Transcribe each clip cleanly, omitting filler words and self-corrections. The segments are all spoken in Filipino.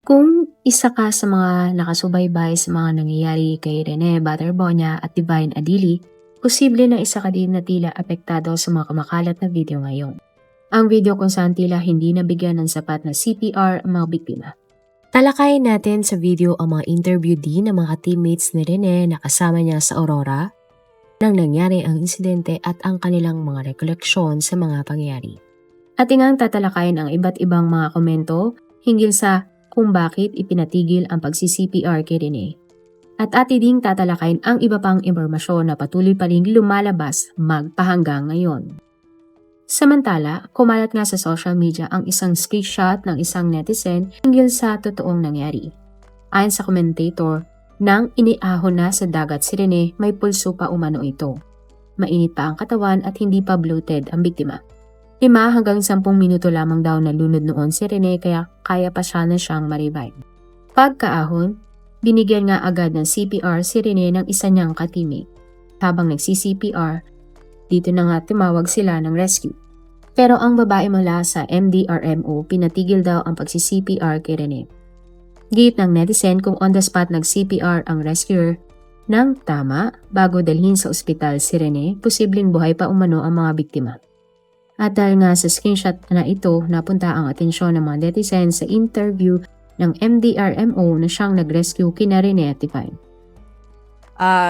Kung isa ka sa mga nakasubaybay sa mga nangyayari kay Rene Baterbonia at Divine Adili, posible na isa ka din na tila apektado sa mga kumakalat na video ngayon. Ang video kung saan tila hindi nabigyan ng sapat na CPR ang mga biktima. Talakayin natin sa video ang mga interview din ng mga teammates ni Rene na kasama niya sa Aurora nang nangyari ang insidente at ang kanilang mga rekoleksyon sa mga pangyayari. At ingang tatalakayin ang iba't ibang mga komento hinggil sa kung bakit ipinatigil ang pagsi-CPR kay Rene. At ati ding tatalakayin ang iba pang impormasyon na patuloy pa ring lumalabas magpahanggang ngayon. Samantala, kumalat nga sa social media ang isang screenshot ng isang netizen hinggil sa totoong nangyari. Ayon sa commentator, nang iniahon na sa dagat si Rene, may pulso pa umano ito. Mainit pa ang katawan at hindi pa bloated ang biktima. 5 hanggang 10 minuto lamang daw nalunod noon si Rene kaya kaya pa siya na siyang ma-revive. Pagkaahon, binigyan nga agad ng CPR si Rene ng isa niyang ka-teammate. Habang nagsi-CPR, dito na nga tumawag sila ng rescue. Pero ang babae mula sa MDRMO pinatigil daw ang pagsi-CPR kay Rene. Git ng netizen kung on the spot nag-CPR ang rescuer ng tama bago dalhin sa ospital si Rene, posibleng buhay pa umano ang mga biktima. At dahil nga sa screenshot na ito, napunta ang atensyon ng mga netizen sa interview ng MDRMO na siyang nag-rescue kina Rene at Divine.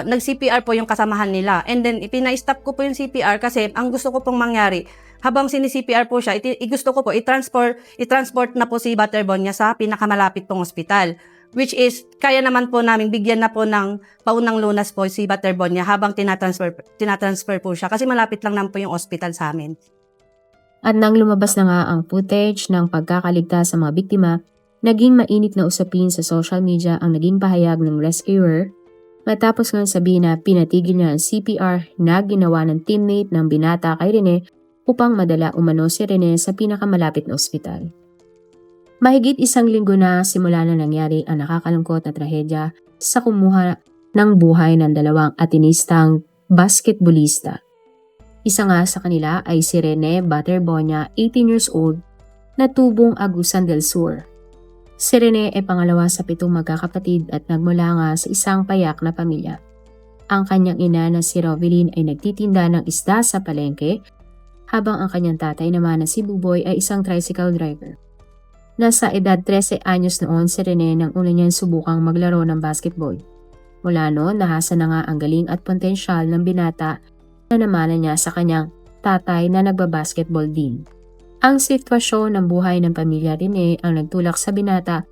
Nag-CPR po yung kasamahan nila. And then, ipina-stop ko po yung CPR kasi ang gusto ko pong mangyari, habang sini-CPR po siya, gusto ko po i-transport na po si Baterbonia sa pinakamalapit pong ospital. Which is, kaya naman po namin bigyan na po ng paunang lunas po si Baterbonia habang tinatransfer po siya kasi malapit lang naman po yung ospital sa amin. At nang lumabas na nga ang footage ng pagkakaligtas sa mga biktima, naging mainit na usapin sa social media ang naging pahayag ng rescuer matapos nga sabihin na pinatigil niya ang CPR na ginawa ng teammate ng binata kay Rene upang madala umano si Rene sa pinakamalapit na ospital. Mahigit 1 linggo na simula na nangyari ang nakakalungkot na trahedya sa kumuha ng buhay ng 2 atinistang basketballista. Isa nga sa kanila ay si Rene Baterbonia, 18 years old, na tubong Agusan del Sur. Si Rene ay pangalawa sa 7 magkakapatid at nagmula nga sa isang payak na pamilya. Ang kanyang ina na si Rovelyn ay nagtitinda ng isda sa palengke, habang ang kanyang tatay naman na si Buboy ay isang tricycle driver. Nasa edad 13 anyos noon si Rene nang una niyang subukang maglaro ng basketball. Mula noon, nahasa na nga ang galing at potensyal ng binata na namana niya sa kanyang tatay na nagbabasketball din. Ang sitwasyon ng buhay ng pamilya Rene ang nagtulak sa binata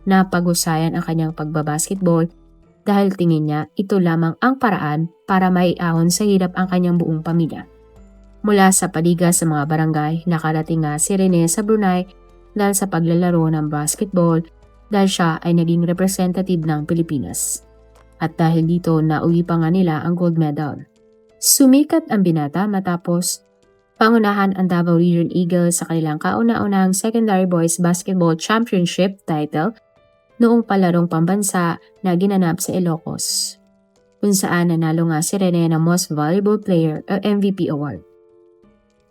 na pag-usayan ang kanyang pagbabasketball dahil tingin niya ito lamang ang paraan para maiahon sa hirap ang kanyang buong pamilya. Mula sa paliga sa mga barangay, nakarating nga si Rene sa Brunei dahil sa paglalaro ng basketball dahil siya ay naging representative ng Pilipinas. At dahil dito, nauwi pa nga nila ang gold medal. Sumikat ang binata matapos pangunahan ang Davao Region Eagles sa kanilang kauna-unahang Secondary Boys Basketball Championship title noong palarong pambansa na ginanap sa Ilocos, kung saan nanalo nga si Rene ng Most Valuable Player o MVP Award.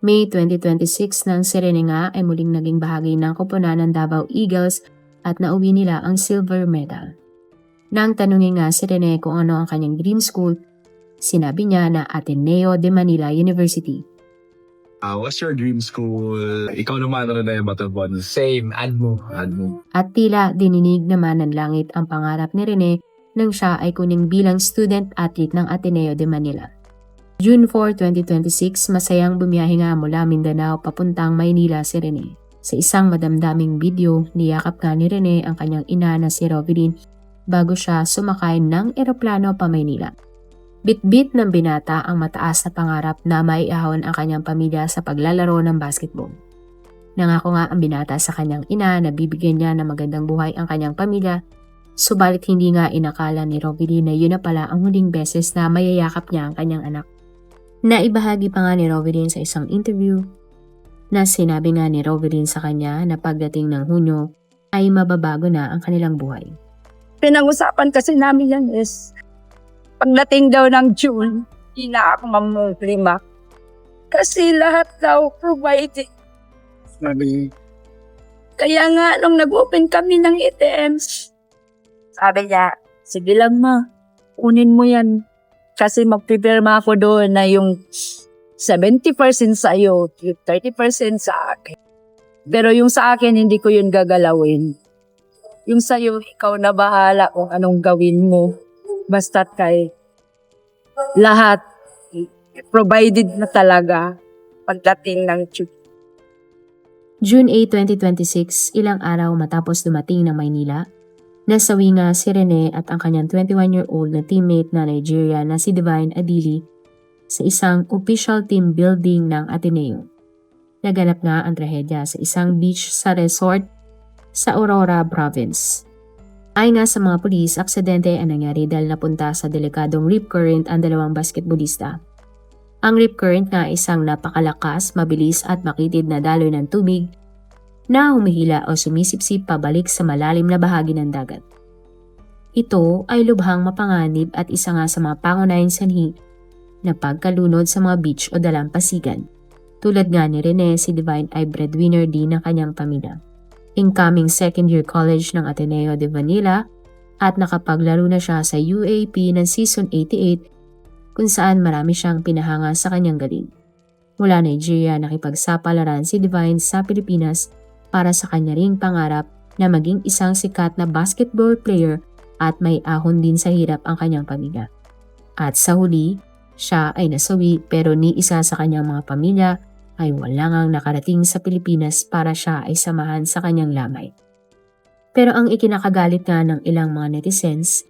May 2026 nang si Rene nga ay muling naging bahagi ng koponan ng Davao Eagles at nauwi nila ang silver medal. Nang tanungin nga si Rene kung ano ang kanyang dream school, sinabi niya na Ateneo de Manila University. What's your dream school? Ikaw naman, ano na yung Baterbonia? Same, ADMO. At tila dininig naman ng langit ang pangarap ni Rene nang siya ay kuning bilang student athlete ng Ateneo de Manila. June 4, 2026, masayang bumiyahe nga mula Mindanao papuntang Maynila si Rene. Sa isang madamdaming video, niyakap nga ni Rene ang kanyang ina na si Rovelyn bago siya sumakay ng eroplano pa Maynila. Bitbit ng binata ang mataas na pangarap na maiahon ang kanyang pamilya sa paglalaro ng basketball. Nangako nga ang binata sa kanyang ina na bibigyan niya ng magandang buhay ang kanyang pamilya, subalit hindi nga inakala ni Rovelyn na yun na pala ang huling beses na mayayakap niya ang kanyang anak. Naibahagi pa nga ni Rovelyn sa isang interview na sinabi nga ni Rovelyn sa kanya na pagdating ng Hunyo ay mababago na ang kanilang buhay. Pinag-usapan kasi namin yan is pagdating daw ng June, hindi na ako Kaya nga, nung nag-open kami ng ATM, sabi niya, sige lang ma, kunin mo yan. Kasi magpipirma ako doon na yung 70% sa'yo, yung 30% sa akin. Pero yung sa akin, hindi ko yun gagalawin. Yung sa'yo, ikaw na bahala kung anong gawin mo. Basta't kay lahat, provided na talaga pagdating ng June 8, 2026, ilang araw matapos dumating ng Maynila, nasawi nga si Rene at ang kanyang 21-year-old na teammate na Nigeria na si Divine Adili sa isang official team building ng Ateneo. Naganap nga ang trahedya sa isang beach sa resort sa Aurora Province. Ayon nga sa mga pulis, aksidente ang nangyari dahil napunta sa delikadong rip current ang dalawang basketballista. Ang rip current nga isang napakalakas, mabilis at makitid na daloy ng tubig na humihila o sumisipsip pabalik sa malalim na bahagi ng dagat. Ito ay lubhang mapanganib at isa nga sa mga pangunahing sanhi na pagkalunod sa mga beach o dalampasigan. Tulad nga ni Rene, si Divine ay breadwinner din ng kanyang pamilya. Incoming second-year college ng Ateneo de Manila at nakapaglaro na siya sa UAP ng Season 88 kung saan marami siyang pinahanga sa kanyang galing. Mula Nigeria, nakipagsapalaran si Divine sa Pilipinas para sa kanya ring pangarap na maging isang sikat na basketball player at may ahon din sa hirap ang kanyang pamilya. At sa huli, siya ay nasawi pero ni isa sa kanyang mga pamilya ay wala ngang nakarating sa Pilipinas para siya ay samahan sa kanyang lamay. Pero ang ikinakagalit nga ng ilang mga netizens,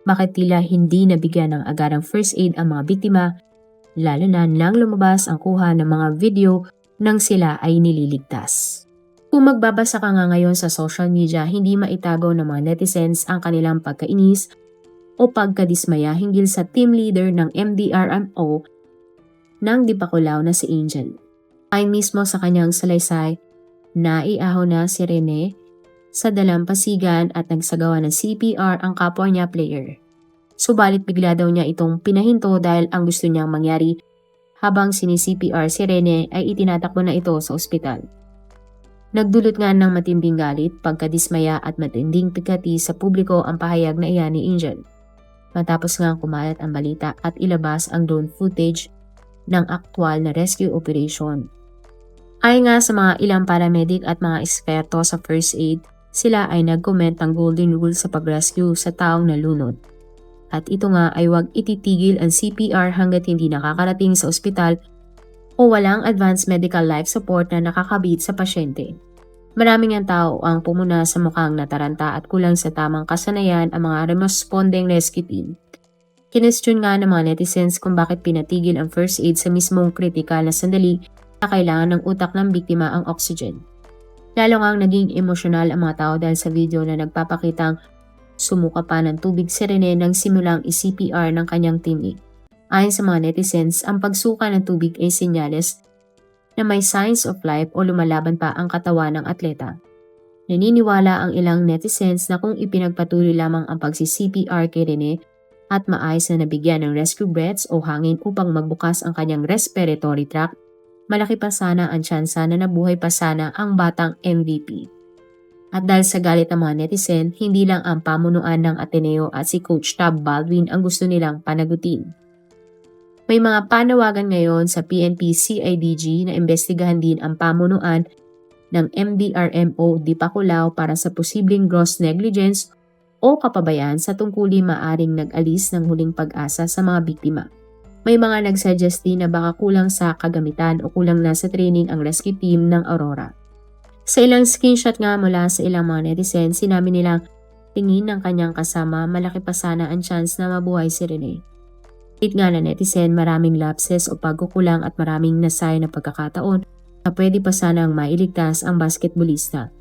bakit tila hindi nabigyan ng agarang first aid ang mga biktima, lalo na nang lumabas ang kuha ng mga video nang sila ay nililigtas. Kung magbabasa ka nga ngayon sa social media, hindi maitago ng mga netizens ang kanilang pagkainis o pagkadismaya hinggil sa team leader ng MDRMO ng Dipakulaw na si Angel. Ay mismo sa kanyang salaysay, naiahon na si Rene sa dalampasigan at nagsagawa ng CPR ang kapwa niya player. Subalit bigla daw niya itong pinahinto dahil ang gusto niyang mangyari habang sini-CPR si Rene ay itinatakbo na ito sa ospital. Nagdulot nga ng matinding galit, pagkadismaya at matinding pikati sa publiko ang pahayag na iyan ni Angel. Matapos nga kumalat ang balita at ilabas ang drone footage ng aktwal na rescue operation. Ayon nga sa mga ilang paramedic at mga eksperto sa first aid, sila ay nag-comment ng golden rule sa pag-rescue sa taong nalunod. At ito nga ay huwag ititigil ang CPR hanggat hindi nakakarating sa ospital o walang advanced medical life support na nakakabit sa pasyente. Maraming ang tao ang pumuna sa mukhang nataranta at kulang sa tamang kasanayan ang mga responding rescue team. Kinestyon nga ng mga netizens kung bakit pinatigil ang first aid sa mismong kritikal na sandali na kailangan ng utak ng biktima ang oxygen. Lalo ngang naging emosyonal ang mga tao dahil sa video na nagpapakitang sumuka pa ng tubig si Rene nang simulang i-CPR ng kanyang teammate. Ayon sa mga netizens, ang pagsuka ng tubig ay senyales na may signs of life o lumalaban pa ang katawan ng atleta. Naniniwala ang ilang netizens na kung ipinagpatuloy lamang ang pagsi-CPR kay Rene at maayos na nabigyan ng rescue breaths o hangin upang magbukas ang kanyang respiratory tract, malaki pa sana ang tsansa na nabuhay pa sana ang batang MVP. At dahil sa galit ng mga netizen, hindi lang ang pamunuan ng Ateneo at si Coach Tab Baldwin ang gusto nilang panagutin. May mga panawagan ngayon sa PNP-CIDG na imbestigahan din ang pamunuan ng MDRMO Dipakulaw para sa posibleng gross negligence o kapabayaan sa tungkulin maaring nag-alis ng huling pag-asa sa mga biktima. May mga nagsuggest din na baka kulang sa kagamitan o kulang na sa training ang rescue team ng Aurora. Sa ilang screenshot nga mula sa ilang mga netizens, sinabi nilang tingin ng kanyang kasama malaki pa sana ang chance na mabuhay si Rene. Tit nga na netizen, maraming lapses o pagkukulang at maraming nasay na pagkakataon na pwede pa sanang mailigtas ang basketballista.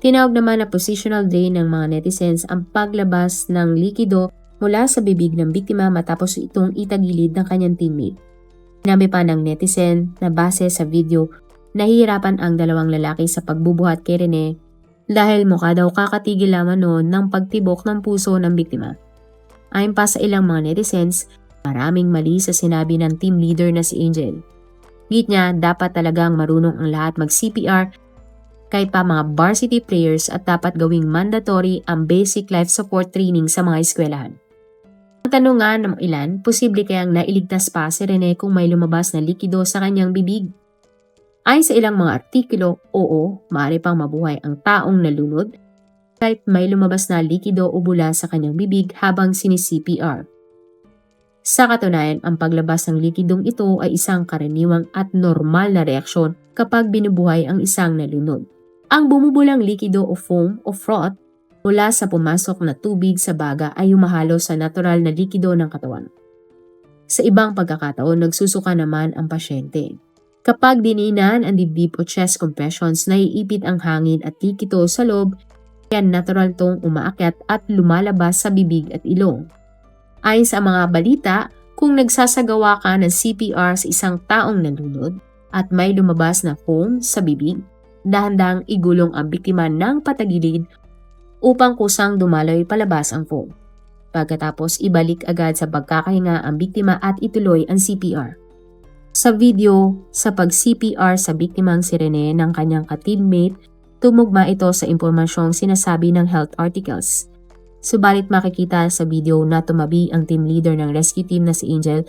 Tinawag naman na positional drain ng mga netizens ang paglabas ng likido mula sa bibig ng biktima matapos itong itagilid ng kanyang teammate. Sinabi pa ng netizen na base sa video, nahihirapan ang dalawang lalaki sa pagbubuhat kay Rene dahil mukha daw kakatigil lamang noon ng pagtibok ng puso ng biktima. Ayon pa sa ilang mga netizens, maraming mali sa sinabi ng team leader na si Angel. Git niya, dapat talagang marunong ang lahat mag-CPR kahit pa mga varsity players at dapat gawing mandatory ang basic life support training sa mga eskwelahan. Ang tanong nga ng ilan, posible kayang nailigtas pa si Rene kung may lumabas na likido sa kanyang bibig? Ayon sa ilang mga artikulo, oo, maaari pang mabuhay ang taong nalunod kahit may lumabas na likido o bula sa kanyang bibig habang sini-CPR. Sa katunayan, ang paglabas ng likidong ito ay isang karaniwang at normal na reaksyon kapag binubuhay ang isang nalunod. Ang bumubulang likido o foam o froth mula sa pumasok na tubig sa baga ay humahalo sa natural na likido ng katawan. Sa ibang pagkakataon, nagsusuka naman ang pasyente. Kapag diniinaan ang dibdib o chest compressions, naiipit ang hangin at likido sa loob, kaya natural tong umaakyat at lumalabas sa bibig at ilong. Ayon sa mga balita, kung nagsasagawa ka ng CPR sa isang taong nalunod at may lumabas na foam sa bibig, dahan-dahang igulong ang biktima ng patagilid upang kusang dumaloy palabas ang foam. Pagkatapos ibalik agad sa pagkakahinga ang biktima at ituloy ang CPR. Sa video sa pag-CPR sa biktimang si Rene ng kanyang ka-teammate, tumugma ito sa impormasyong sinasabi ng health articles. Subalit makikita sa video na tumabi ang team leader ng rescue team na si Angel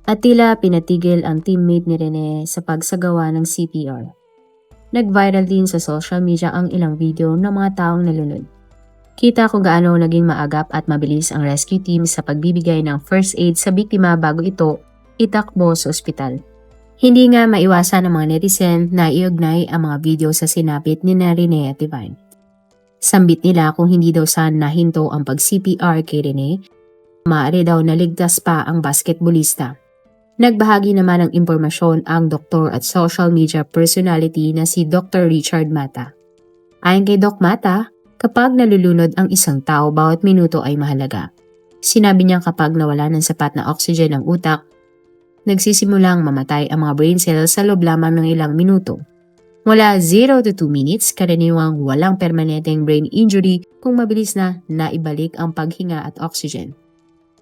at tila pinatigil ang teammate ni Rene sa pagsagawa ng CPR. Nag-viral din sa social media ang ilang video ng mga taong nalunod. Kita kung gaano naging maagap at mabilis ang rescue team sa pagbibigay ng first aid sa biktima bago ito itakbo sa ospital. Hindi nga maiwasan ng mga netizen na iugnay ang mga video sa sinapit ni Rene at Divine. Sambit nila kung hindi daw sana nahinto ang pag-CPR kay Rene, maaari daw naligtas pa ang basketballista. Nagbahagi naman ng impormasyon ang doktor at social media personality na si Dr. Richard Mata. Ayon kay Doc Mata, kapag nalulunod ang isang tao bawat minuto ay mahalaga. Sinabi niya kapag nawala ng sapat na oxygen ang utak, nagsisimulang mamatay ang mga brain cells sa loob lamang ng ilang minuto. Mula 0 to 2 minutes, karaniwang walang permanenteng brain injury kung mabilis na naibalik ang paghinga at oxygen.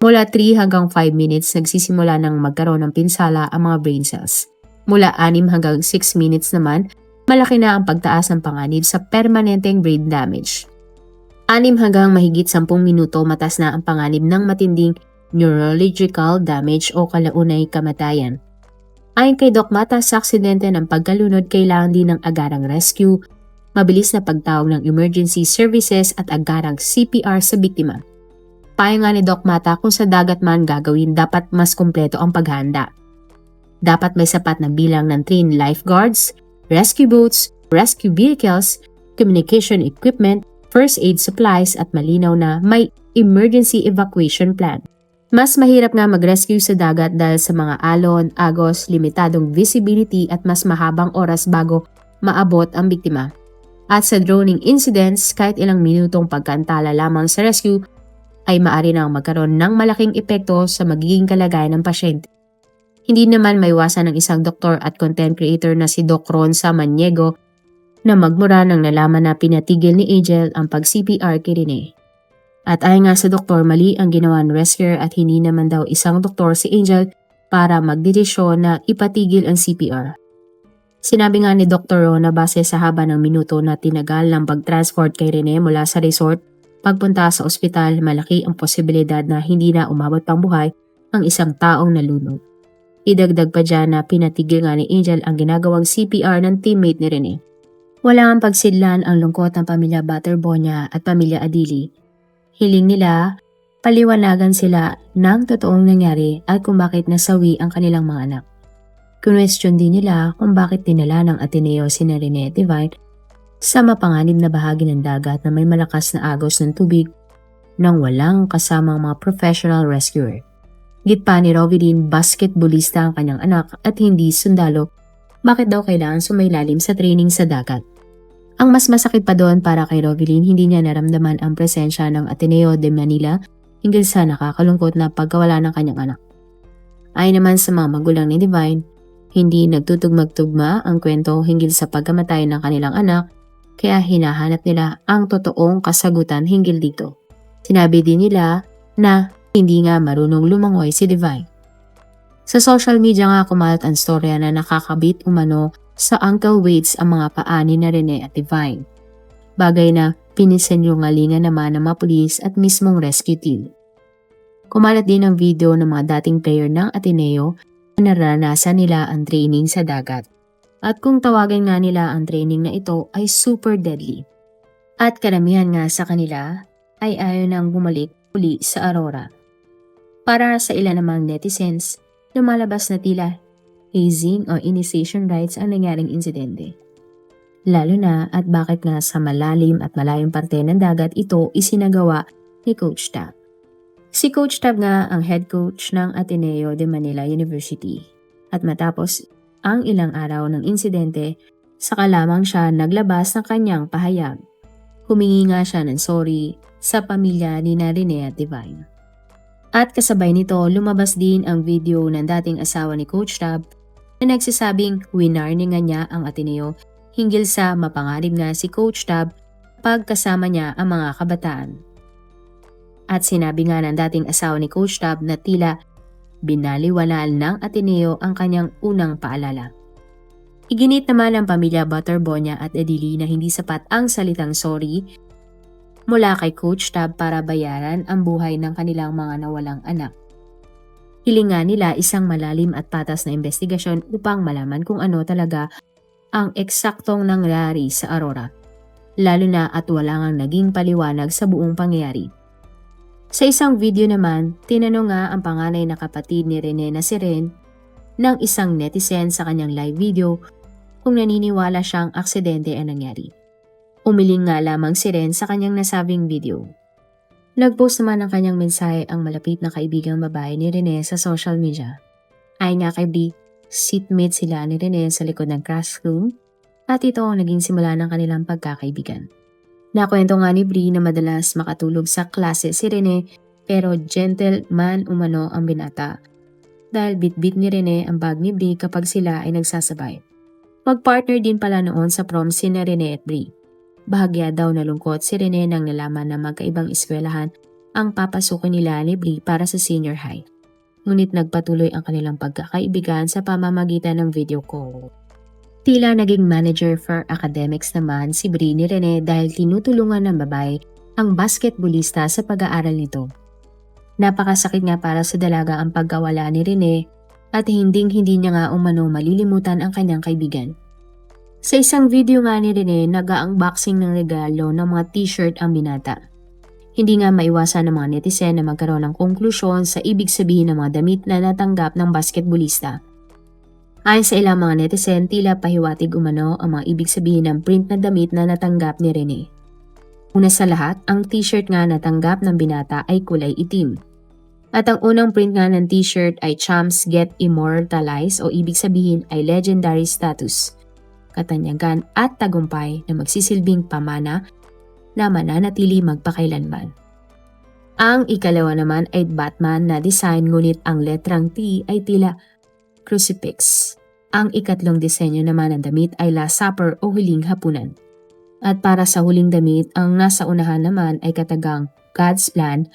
Mula 3 hanggang 5 minutes, nagsisimula ng magkaroon ng pinsala ang mga brain cells. Mula 6 hanggang 6 minutes naman, malaki na ang pagtaas ng panganib sa permanenteng brain damage. 6 hanggang mahigit 10 minuto matas na ang panganib ng matinding neurological damage o kalaunay kamatayan. Ayon kay Doc Mata, sa aksidente ng pagkalunod, kailangan din ng agarang rescue, mabilis na pagtawag ng emergency services at agarang CPR sa biktima. Payo nga ni Doc Mata kung sa dagat man gagawin, dapat mas kumpleto ang paghahanda. Dapat may sapat na bilang ng trained lifeguards, rescue boats, rescue vehicles, communication equipment, first aid supplies at malinaw na may emergency evacuation plan. Mas mahirap nga mag-rescue sa dagat dahil sa mga alon, agos, limitadong visibility at mas mahabang oras bago maabot ang biktima. At sa droning incidents, kahit ilang minutong pagkaantala lamang sa rescue, ay maaari nang magkaroon ng malaking epekto sa magiging kalagayan ng pasyente. Hindi naman maiwasan ng isang doktor at content creator na si Doc Ron Samaniego na magmura nang nalaman na pinatigil ni Angel ang pag-CPR kay Rene. At ayon nga sa doktor, mali ang ginawa ng rescuer at hindi naman daw isang doktor si Angel para magdesisyon na ipatigil ang CPR. Sinabi nga ni Dr. Ron na base sa haba ng minuto na tinagal ng pag-transport kay Rene mula sa resort, pagpunta sa ospital, malaki ang posibilidad na hindi na umabot pang buhay ang isang taong nalunod. Idagdag pa dyan na pinatigil nga ni Angel ang ginagawang CPR ng teammate ni Rene. Wala ang pagsidlan ang lungkot ng pamilya Butterbonia at pamilya Adili. Hiling nila, paliwanagan sila ng totoong nangyari at kung bakit nasawi ang kanilang mga anak. Kunwestiyon din nila kung bakit dinala ng Ateneo si Rene at Divine sa mapanganib na bahagi ng dagat na may malakas na agos ng tubig nang walang kasamang mga professional rescuer. Git pa ni Rovidin, basketballista ang kanyang anak at hindi sundalo, bakit daw kailangan sumailalim sa training sa dagat. Ang mas masakit pa doon para kay Rovidin, hindi niya naramdaman ang presensya ng Ateneo de Manila hinggil sa nakakalungkot na pagkawala ng kanyang anak. Ayon naman sa mga magulang ni Divine, hindi nagtutugmag-tugma ang kwento hinggil sa pagkamatay ng kanilang anak, kaya hinahanap nila ang totoong kasagutan hinggil dito. Sinabi din nila na hindi nga marunong lumangoy si Divine. Sa social media nga kumalat ang storya na nakakabit umano sa ankle weights ang mga paa ni na Rene at Divine. Bagay na pinisenlungalingan naman ng mga pulis at mismong rescue team. Kumalat din ang video ng mga dating player ng Ateneo na naranasan nila ang training sa dagat. At kung tawagin nga nila ang training na ito ay super deadly. At karamihan nga sa kanila ay ayaw nang bumalik uli sa Aurora. Para sa ilan namang netizens, lumalabas na tila hazing o initiation rites ang nangyaring insidente. Lalo na at bakit nga sa malalim at malayong parte ng dagat ito isinagawa ni Coach Tab. Si Coach Tab nga ang head coach ng Ateneo de Manila University. At matapos ang ilang araw ng insidente, saka lamang siya naglabas ng kanyang pahayag. Humingi nga siya ng sorry sa pamilya ni Rene at Divine. At kasabay nito, lumabas din ang video ng dating asawa ni Coach Tab na nagsasabing winarningan niya ang Ateneo hinggil sa mapangarib nga si Coach Tab pagkasama niya ang mga kabataan. At sinabi nga ng dating asawa ni Coach Tab na tila binaliwalaal ng Ateneo ang kanyang unang paalala. Iginit naman ng pamilya Butterbonia at Edili na hindi sapat ang salitang sorry mula kay Coach Tab para bayaran ang buhay ng kanilang mga nawalang anak. Hilingan nila isang malalim at patas na investigasyon upang malaman kung ano talaga ang eksaktong nangyari sa Aurora, lalo na at wala ngang naging paliwanag sa buong pangyayari. Sa isang video naman, tinanong nga ang panganay na kapatid ni Rene na si Ren ng isang netizen sa kanyang live video kung naniniwala siyang aksidente ang nangyari. Umiling nga lamang si Ren sa kanyang nasabing video. Nag-post naman ng kanyang mensahe ang malapit na kaibigang babae ni Rene sa social media. Ayon nga kay Bri, seatmate sila ni Rene sa likod ng classroom at ito ang naging simula ng kanilang pagkakaibigan. Nakwento nga ni Bri na madalas makatulog sa klase si Rene pero gentleman umano ang binata dahil bitbit ni Rene ang bag ni Bri kapag sila ay nagsasabay. Magpartner din pala noon sa prom si na Rene at Bri. Bahagya daw nalungkot si Rene nang nalaman na magkaibang eskwelahan ang papasukin nila ni Bri para sa senior high. Ngunit nagpatuloy ang kanilang pagkakaibigan sa pamamagitan ng video call. Tila naging manager for academics naman si Bri ni Rene dahil tinutulungan ng babae ang basketballista sa pag-aaral nito. Napakasakit nga para sa dalaga ang pagkawala ni Rene at hindi niya nga umano malilimutan ang kanyang kaibigan. Sa isang video nga ni Rene, nag-unboxing ng regalo ng mga t-shirt ang binata. Hindi nga maiwasan ng mga netizen na magkaroon ng konklusyon sa ibig sabihin ng mga damit na natanggap ng basketballista. Ayon sa ilang mga netizen, tila pahiwatig umano ang mga ibig sabihin ng print na damit na natanggap ni Rene. Una sa lahat, ang t-shirt nga natanggap ng binata ay kulay itim. At ang unang print nga ng t-shirt ay Champs Get Immortalized o ibig sabihin ay legendary status, katanyagan at tagumpay na magsisilbing pamana na mananatili magpakailanman. Ang ikalawa naman ay Batman na design ngunit ang letrang T ay tila crucifix. Ang ikatlong disenyo naman ng damit ay Last Supper o huling hapunan. At para sa huling damit, ang nasa unahan naman ay katagang God's Plan,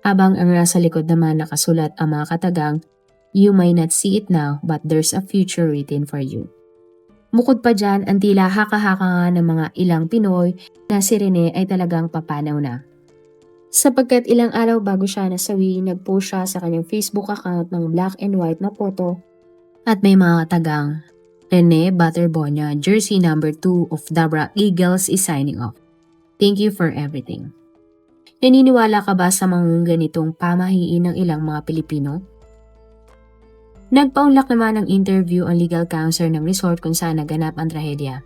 habang ang nasa likod naman nakasulat ang mga katagang You may not see it now but there's a future written for you. Bukod pa dyan, ang tila haka-haka nga ng mga ilang Pinoy na si Rene ay talagang papanaw na. Sapagkat ilang araw bago siya nasawi, nag-post siya sa kanyang Facebook account ng black and white na photo at may mga katagang Rene Butterbonia, jersey number 2 of Dabra Eagles is signing off. Thank you for everything. Naniniwala ka ba sa mga ganitong pamahiin ng ilang mga Pilipino? Nagpaunlak naman ng interview ang legal counsel ng resort kung saan naganap ang trahedya.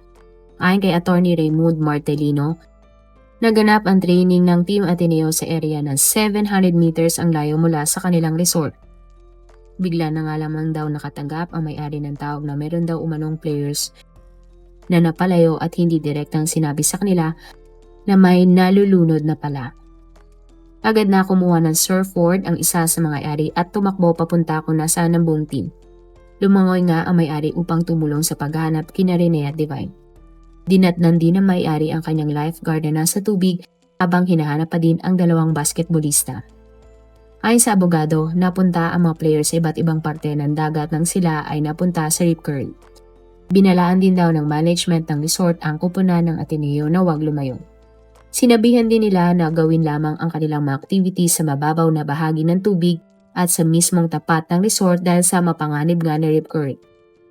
Ayon kay Attorney Raymond Martelino, naganap ang training ng Team Ateneo sa area ng 700 meters ang layo mula sa kanilang resort. Bigla na nga lamang daw nakatanggap ang may-ari ng tawag na meron daw umanong players na napalayo at hindi direktang sinabi sa kanila na may nalulunod na pala. Agad na kumuha ng surfboard ang isa sa mga may-ari at tumakbo papunta kung nasaan ang buong team. Lumangoy nga ang may-ari upang tumulong sa paghahanap kina Rene at Divine. Dinatnan din ng may-ari ang kanyang lifeguard na nasa tubig habang hinahanap pa din ang dalawang basketballista. Ayon sa abogado, napunta ang mga players sa iba't ibang parte ng dagat nang sila ay napunta sa Rip Curl. Binalaan din daw ng management ng resort ang kupunan ng Ateneo na huwag lumayo. Sinabihan din nila na gawin lamang ang kanilang mga activities sa mababaw na bahagi ng tubig at sa mismong tapat ng resort dahil sa mapanganib nga na rip current.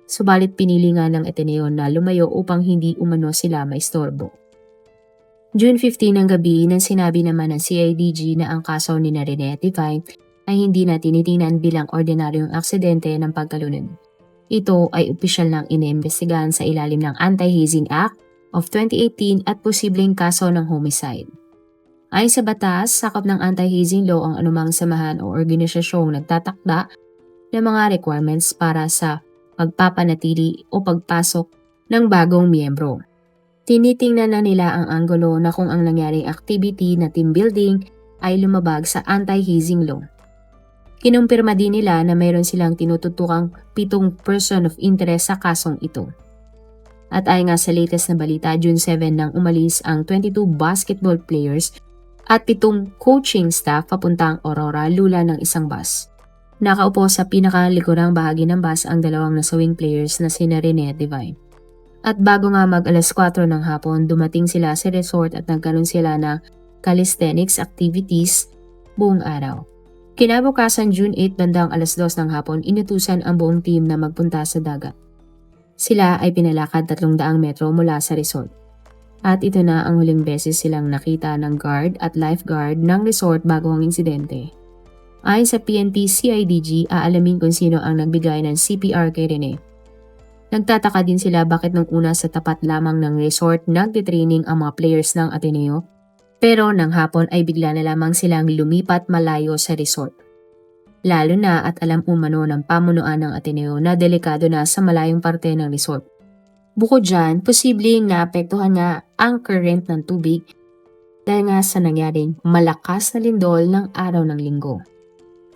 Subalit pinili nga ng Ateneo na lumayo upang hindi umano sila maistorbo. June 15 ng gabi nang sinabi naman ng CIDG na ang kaso ni Rene at Divine ay hindi na tinitingnan bilang ordinaryong aksidente ng pagkalunod. Ito ay opisyal ng iniimbestigahan sa ilalim ng Anti-Hazing Act of 2018 at posibleng kaso ng homicide. Ayon sa batas, sakop ng anti-hazing law ang anumang samahan o organisasyong nagtatakda ng mga requirements para sa pagpapanatili o pagpasok ng bagong miyembro. Tinitingnan na nila ang anggulo na kung ang nangyaring activity na team building ay lumabag sa anti-hazing law. Kinumpirma din nila na mayroon silang tinututukang 7 person of interest sa kasong ito. At ayon nga sa latest na balita, June 7 nang umalis ang 22 basketball players at 7 coaching staff papuntang Aurora Lula ng isang bus. Nakaupo sa pinakalikurang bahagi ng bus ang 2 nasawing players na sina Rene at Divine. At bago nga mag alas 4 ng hapon, dumating sila sa resort at nagkaroon sila ng calisthenics activities buong araw. Kinabukasan June 8 bandang alas 2 ng hapon, inutusan ang buong team na magpunta sa dagat. Sila ay pinalakad 300 metro mula sa resort. At ito na ang huling beses silang nakita ng guard at lifeguard ng resort bago ang insidente. Ayon sa PNP CIDG, aalamin kung sino ang nagbigay ng CPR kay Rene. Nagtataka din sila bakit nung una sa tapat lamang ng resort nagtitraining ang mga players ng Ateneo, pero nang hapon ay bigla na lamang silang lumipat malayo sa resort. Lalo na at alam umano ng pamunuan ng Ateneo na delikado na sa malayong parte ng resort. Bukod dyan, posibleng naapektuhan nga ang current ng tubig dahil nga sa nangyaring malakas na lindol ng araw ng linggo.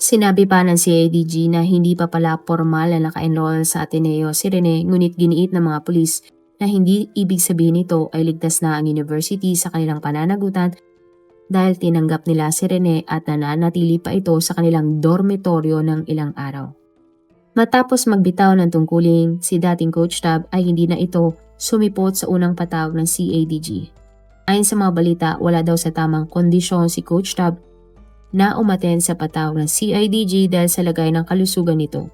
Sinabi pa ng CIDG na hindi pa pala formal na naka-enroll sa Ateneo si Rene, ngunit giniit ng mga pulis na hindi ibig sabihin nito ay ligtas na ang university sa kanilang pananagutan dahil tinanggap nila si Rene at nananatili pa ito sa kanilang dormitoryo ng ilang araw. Matapos magbitaw ng tungkulin, si dating Coach Tab ay hindi na ito sumipot sa unang patawag ng CIDG. Ayon sa mga balita, wala daw sa tamang kondisyon si Coach Tab na umaten sa patawag ng CIDG dahil sa lagay ng kalusugan nito.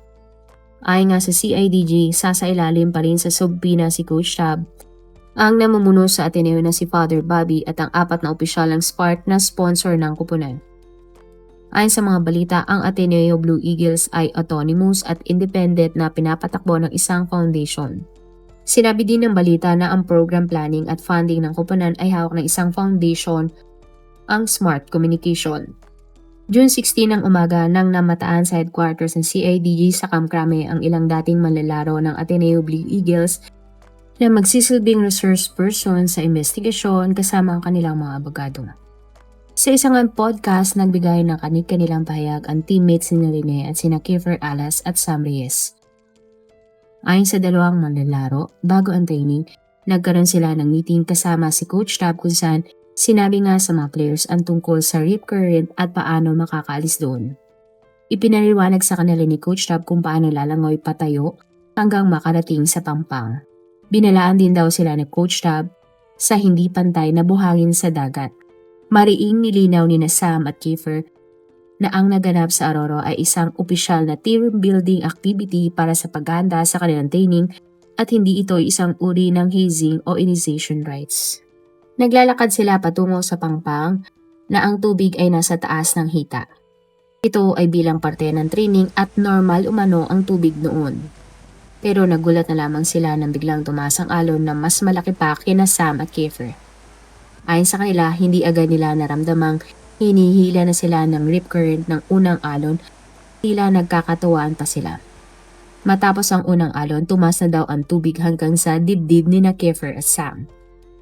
Ayon nga sa CIDG, sasailalim pa rin sa subpina si Coach Tab, ang namumuno sa Ateneo na si Father Bobby at ang 4 na opisyal ng SPART na sponsor ng kupunan. Ayon sa mga balita, ang Ateneo Blue Eagles ay autonomous at independent na pinapatakbo ng isang foundation. Sinabi din ng balita na ang program planning at funding ng kupunan ay hawak ng isang foundation, ang Smart Communication. June 16 ng umaga nang namataan sa headquarters ng CIDG sa Camp Crame ang ilang dating manlalaro ng Ateneo Blue Eagles na magsisilbing resource person sa investigasyon kasama ang kanilang mga abogado. Sa isang podcast, nagbigay ng kanilang pahayag ang teammates ni Rene at sina Kiefer Alas at Sam Reyes. Ayon sa 2 manlalaro, bago ang training, nagkaroon sila ng meeting kasama si Coach Tab kung saan sinabi nga sa mga players ang tungkol sa rip current at paano makakaalis doon. Ipinaliwanag sa kanila ni Coach Tab kung paano lalangoy patayo hanggang makarating sa pampang. Binalaan din daw sila ni Coach Tab sa hindi pantay na buhangin sa dagat. Mariing nilinaw ni Sam at Kiefer na ang naganap sa Aurora ay isang opisyal na team building activity para sa paghahanda sa kanilang training at hindi ito isang uri ng hazing o initiation rites. Naglalakad sila patungo sa pampang na ang tubig ay nasa taas ng hita. Ito ay bilang parte ng training at normal umano ang tubig noon. Pero nagulat na lamang sila nang biglang tumaas ang alon na mas malaki pa kina Sam at Kiefer. Ayon sa kanila, hindi agad nila naramdamang hinihila na sila ng rip current ng unang alon, tila nagkakatuwaan pa sila. Matapos ang unang alon, tumaas na daw ang tubig hanggang sa dibdib ni na Kiefer at Sam.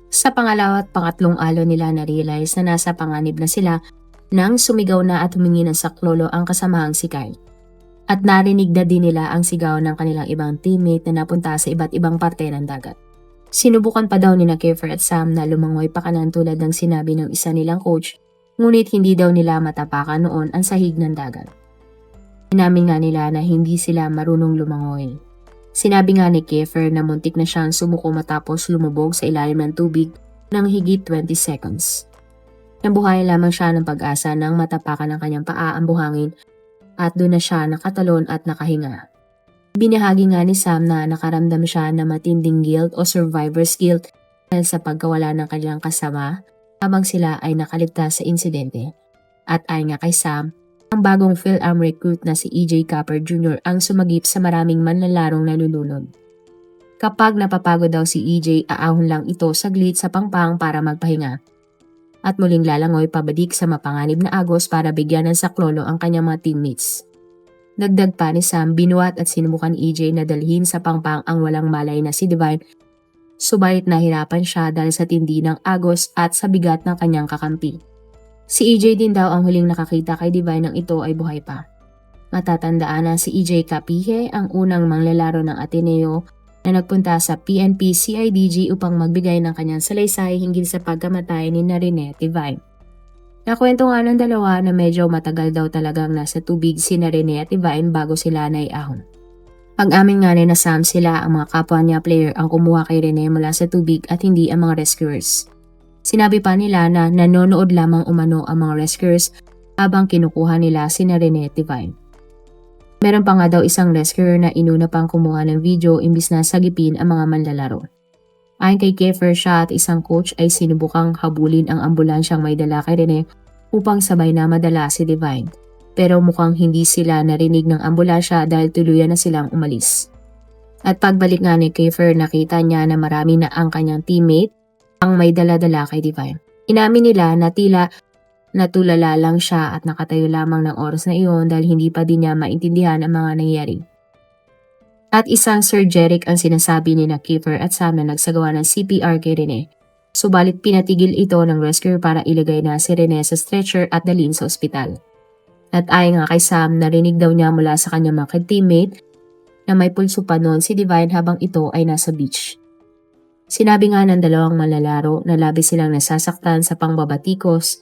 Sa pangalawa at pangatlong alon nila na-realize na nasa panganib na sila nang sumigaw na at humingi ng saklolo ang kasamahang si Kyle. At narinig na din nila ang sigaw ng kanilang ibang teammate na napunta sa iba't ibang parte ng dagat. Sinubukan pa daw ni na Kiefer at Sam na lumangoy pa kanan tulad ng sinabi ng isa nilang coach, ngunit hindi daw nila matapakan noon ang sahig ng dagat. Inamin nga nila na hindi sila marunong lumangoy. Sinabi nga ni Kiefer na muntik na siyang sumuko matapos lumubog sa ilalim ng tubig ng higit 20 seconds. Nabuhayan lamang siya ng pag-asa nang matapakan ng kanyang paa ang buhangin at doon na siya nakatalon at nakahinga. Binahagi nga ni Sam na nakaramdam siya ng matinding guilt o survivor's guilt dahil sa pagkawala ng kanyang kasama habang sila ay nakaligtas sa insidente. At ayon nga kay Sam, ang bagong PhilAm recruit na si EJ Capper Jr. ang sumagip sa maraming manlalarong nanununod. Kapag napapagod daw si EJ, aahon lang ito saglit sa pangpang para magpahinga. At muling lalangoy pabalik sa mapanganib na agos para bigyan ng saklolo ang kanyang mga teammates. Dagdag pa ni Sam, binuhat at sinubukan ni EJ na dalhin sa pangpang ang walang malay na si Divine. Subalit nahirapan siya dahil sa tindi ng agos at sa bigat ng kanyang kakampi. Si EJ din daw ang huling nakakita kay Divine nang ito ay buhay pa. Matatandaan na si EJ Capihe ang unang manglalaro ng Ateneo na nagpunta sa PNP CIDG upang magbigay ng kanyang salaysay hinggil sa pagkamatay ni Rene Divine. Nakwento nga ng dalawa na medyo matagal daw talagang nasa tubig si Rene at Divine bago sila naiahon. Pag-amin nga ni na Sam, sila ang mga kapwa niya player ang kumuha kay Rene mula sa tubig at hindi ang mga rescuers. Sinabi pa nila na nanonood lamang umano ang mga rescuers habang kinukuha nila si Rene at Divine. Meron pa nga daw isang rescuer na inuna pang kumuha ng video imbis na sagipin ang mga manlalaro. Ayon kay Kiefer, siya at isang coach ay sinubukang habulin ang ambulansyang may dala kay Rene upang sabay na madala si Divine. Pero mukhang hindi sila narinig ng ambulansya dahil tuluyan na silang umalis. At pagbalik nga ni Kiefer, nakita niya na marami na ang kanyang teammate ang may dala-dala kay Divine. Inamin nila na tila natulala lang siya at nakatayo lamang ng oras na iyon dahil hindi pa din niya maintindihan ang mga nangyari. At isang Sir Jeric ang sinasabi ni na Kiefer at Sam na nagsagawa ng CPR kay Rene. Subalit pinatigil ito ng rescuer para ilagay na si Rene sa stretcher at dalhin sa ospital. At ayon nga kay Sam, narinig daw niya mula sa kanyang mga teammate na may pulso pa noon si Divine habang ito ay nasa beach. Sinabi nga ng dalawang manlalaro na labis silang nasasaktan sa pangbabatikos,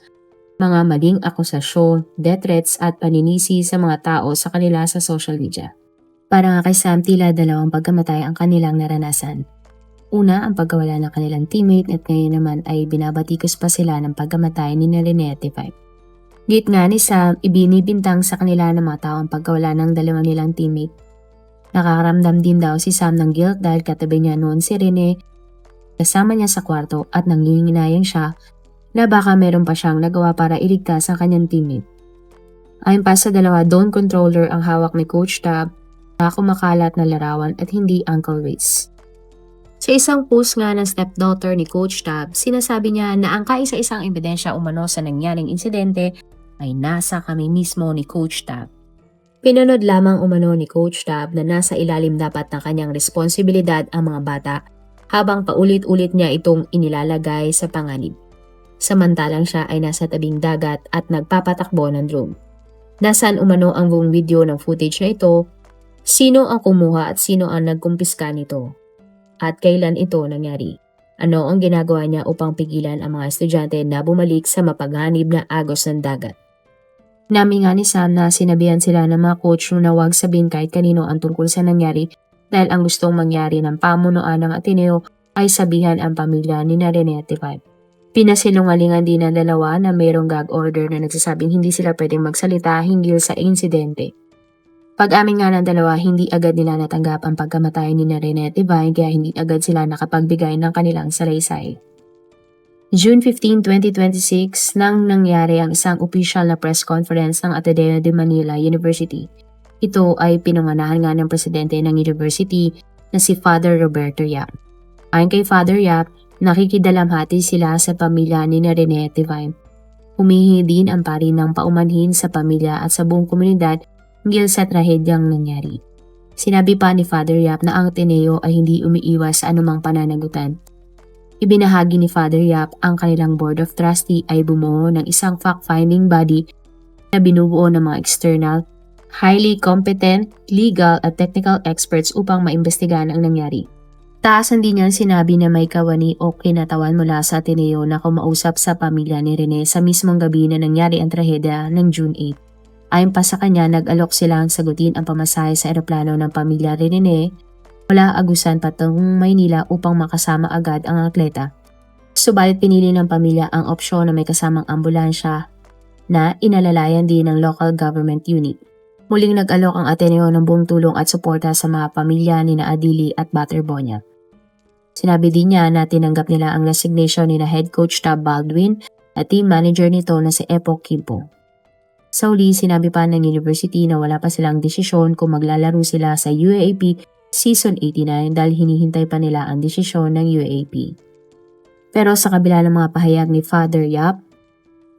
mga maling akusasyon, death threats at paninisi sa mga tao sa kanila sa social media. Para nga kay Sam, tila dalawang pagkamatay ang kanilang naranasan. Una, ang pagkawala ng kanilang teammate at ngayon naman ay binabatikos pa sila ng pagkamatay ni Rene at Divine. Git nga ni Sam, ibinibintang sa kanila ng mga tao ang pagkawala ng dalawa nilang teammate. Nakakaramdam din daw si Sam ng guilt dahil katabi niya noon si Rene, kasama niya sa kwarto at nanginginayang siya na baka meron pa siyang nagawa para iligtas ang kanyang teammate. Ayon pa sa dalawa, Dawn controller ang hawak ni Coach Tab na kumakalat na larawan at hindi ankle weights. Sa isang post nga ng stepdaughter ni Coach Tab, sinasabi niya na ang kaisa-isang ebidensya umano sa nangyaring insidente ay nasa kami mismo ni Coach Tab. Pinunod lamang umano ni Coach Tab na nasa ilalim dapat ng kanyang responsibilidad ang mga bata habang paulit-ulit niya itong inilalagay sa panganib. Samantalang siya ay nasa tabing dagat at nagpapatakbo ng drone. Nasaan umano ang buong video ng footage na ito, sino ang kumuha at sino ang nagkumpiska nito, at kailan ito nangyari. Ano ang ginagawa niya upang pigilan ang mga estudyante na bumalik sa mapaghanib na agos ng dagat. Nami nga ni Sam na sinabihan sila ng mga coach na huwag sabihin kahit kanino ang tungkol sa nangyari dahil ang gustong mangyari ng pamunuan ng Ateneo ay sabihan ang pamilya ni Rene at Divine. Pinasinungalingan din ng dalawa na mayroong gag order na nagsasabing hindi sila pwedeng magsalita hinggil sa insidente. Pag-amin nga ng dalawa, hindi agad nila natanggap ang pagkamatay ni Rene at Divine kaya hindi agad sila nakapagbigay ng kanilang salaysay. June 15, 2026 nang nangyari ang isang official na press conference ng Ateneo de Manila University. Ito ay pinanganahan nga ng presidente ng university na si Father Roberto Yap. Ayon kay Father Yap, nakikidalamhati sila sa pamilya ni Rene at Divine. Humihingi din ang pari ng paumanhin sa pamilya at sa buong komunidad hinggil sa trahedyang nangyari. Sinabi pa ni Father Yap na ang Ateneo ay hindi umiiwas sa anumang pananagutan. Ibinahagi ni Father Yap ang kanilang Board of Trustee ay bumuo ng isang fact-finding body na binubuo ng mga external, highly competent, legal at technical experts upang maimbestigahan ang nangyari. Taasan din niyan sinabi na may kawani o kinatawan mula sa Ateneo na kumausap sa pamilya ni Rene sa mismong gabi na nangyari ang trahedya ng June 8. Ayon pa sa kanya, nag-alok silang sagutin ang pamasahe sa eroplano ng pamilya ni Rene mula Agusan patungong Maynila upang makasama agad ang atleta. Subalit pinili ng pamilya ang opsyon na may kasamang ambulansya na inalalayan din ng local government unit. Muling nag-alok ang Ateneo ng buong tulong at suporta sa mga pamilya ni na Adili at Butterbonia. Sinabi din niya na tinanggap nila ang resignation ni na head coach Tab Baldwin at team manager nito na si Epok Kimpo. Sa uli, sinabi pa ng university na wala pa silang desisyon kung maglalaro sila sa UAAP Season 89 dahil hinihintay pa nila ang desisyon ng UAAP. Pero sa kabila ng mga pahayag ni Father Yap,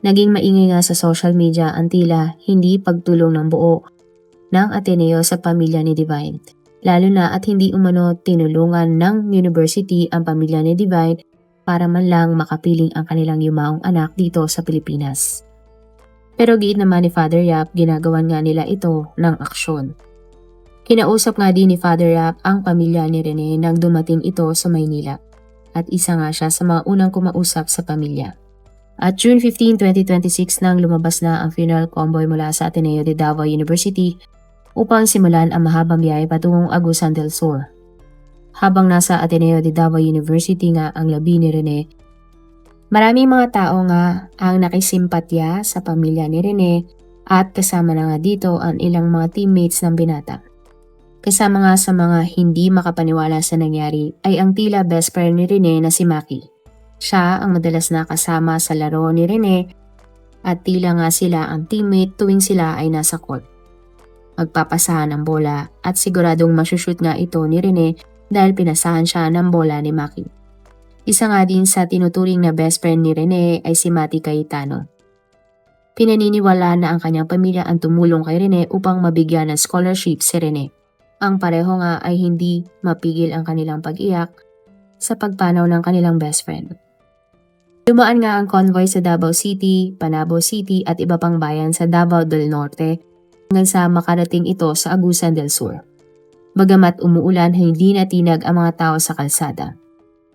naging maingay nga sa social media ang tila hindi pagtulong ng buo ng Ateneo sa pamilya ni Divine. Lalo na at hindi umano tinulungan ng university ang pamilya ni Divine para man lang makapiling ang kanilang yumaong anak dito sa Pilipinas. Pero giit naman ni Father Yap, ginagawan nga nila ito ng aksyon. Kinausap nga din ni Father Yap ang pamilya ni Rene nang dumating ito sa Maynila at isa nga siya sa mga unang kumausap sa pamilya. At June 15, 2026 nang lumabas na ang funeral convoy mula sa Ateneo de Davao University upang simulan ang mahabang biyahe patungong Agusan del Sur. Habang nasa Ateneo de Davao University nga ang labi ni Rene, maraming mga tao nga ang nakisimpatya sa pamilya ni Rene at kasama na nga dito ang ilang mga teammates ng binata. Kasama nga sa mga hindi makapaniwala sa nangyari ay ang tila best friend ni Rene na si Maki. Siya ang madalas na kasama sa laro ni Rene at tila nga sila ang teammate tuwing sila ay nasa court. Magpapasahan ng bola at siguradong masushoot nga ito ni Rene dahil pinasahan siya ng bola ni Maki. Isa nga din sa tinuturing na best friend ni Rene ay si Mati Cayetano. Pinaniniwala na ang kanyang pamilya ang tumulong kay Rene upang mabigyan ng scholarship si Rene. Ang pareho nga ay hindi mapigil ang kanilang pag-iyak sa pagpanaw ng kanilang best friend. Dumaan nga ang convoy sa Davao City, Panabo City at iba pang bayan sa Davao del Norte hanggang sa makarating ito sa Agusan del Sur. Bagamat umuulan, hindi natinag ang mga tao sa kalsada.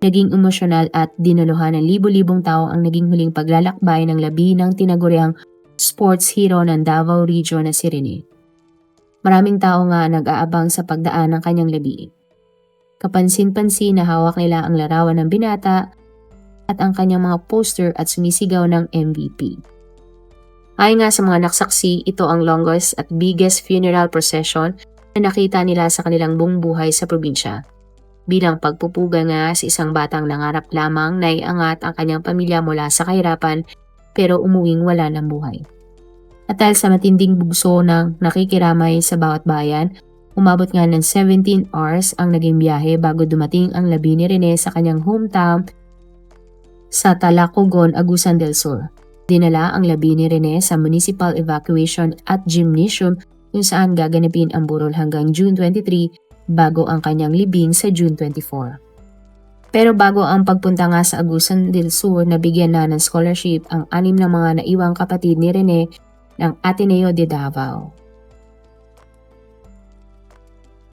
Naging emosyonal at dinuluhan ng libo-libong tao ang naging huling paglalakbay ng labi ng tinaguriang sports hero ng Davao Region na si Rene. Maraming tao nga nag-aabang sa pagdaan ng kanyang labi. Kapansin-pansin na hawak nila ang larawan ng binata at ang kanyang mga poster at sumisigaw ng MVP. Ayon nga sa mga naksaksi, ito ang longest at biggest funeral procession na nakita nila sa kanilang buong buhay sa probinsya. Bilang pagpupuga nga sa isang batang nangarap lamang na iangat ang kanyang pamilya mula sa kahirapan pero umuwing wala ng buhay. At dahil sa matinding bugso ng nakikiramay sa bawat bayan, umabot nga ng 17 hours ang naging biyahe bago dumating ang labi ni Rene sa kanyang hometown sa Talacogon, Agusan del Sur. Dinala ang labi ni Rene sa municipal evacuation at gymnasium kung saan gaganapin ang burol hanggang June 23 bago ang kanyang libing sa June 24. Pero bago ang pagpunta nga sa Agusan del Sur, nabigyan na ng scholarship ang 6 na mga naiwang kapatid ni Rene ng Ateneo de Davao.